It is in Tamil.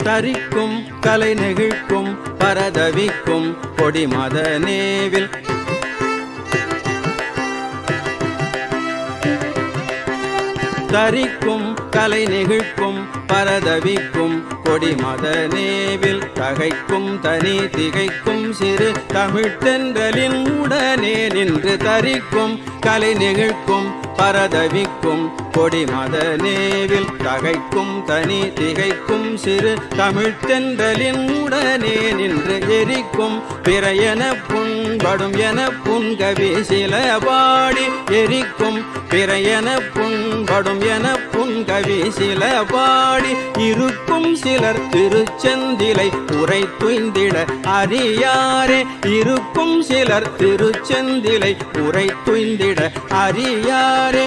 தரிக்கும் கலை நெகிழ்க்கும் பரதவிக்கும் கொடிமத நேவில் தரிக்கும் கலை நெகிழ்க்கும் பரதவிக்கும் கொடிமத நேவில் தகைக்கும் தனி திகைக்கும் சிறு தமிழ்த்தென்றலின் உடனே நின்று தரிக்கும் கலை நெகிழ்க்கும் பரதவிக்கும் கொடிமத நேவில் தகைக்கும் தனி திகைக்கும் சிறு தமிழ்த்தென்றலின் உடனே நின்று எரிக்கும் பிறையென புண்படும் என புன்கவி சில பாடி எரிக்கும் பிறையென புண்படும் என புன்கவி சில பாடி இருக்கும் சிலர் திருச்செந்திலை உரை துய்ந்திட அறியாரே இருக்கும் சிலர் திருச்செந்திலை உரை துய்ந்திட அறியாரே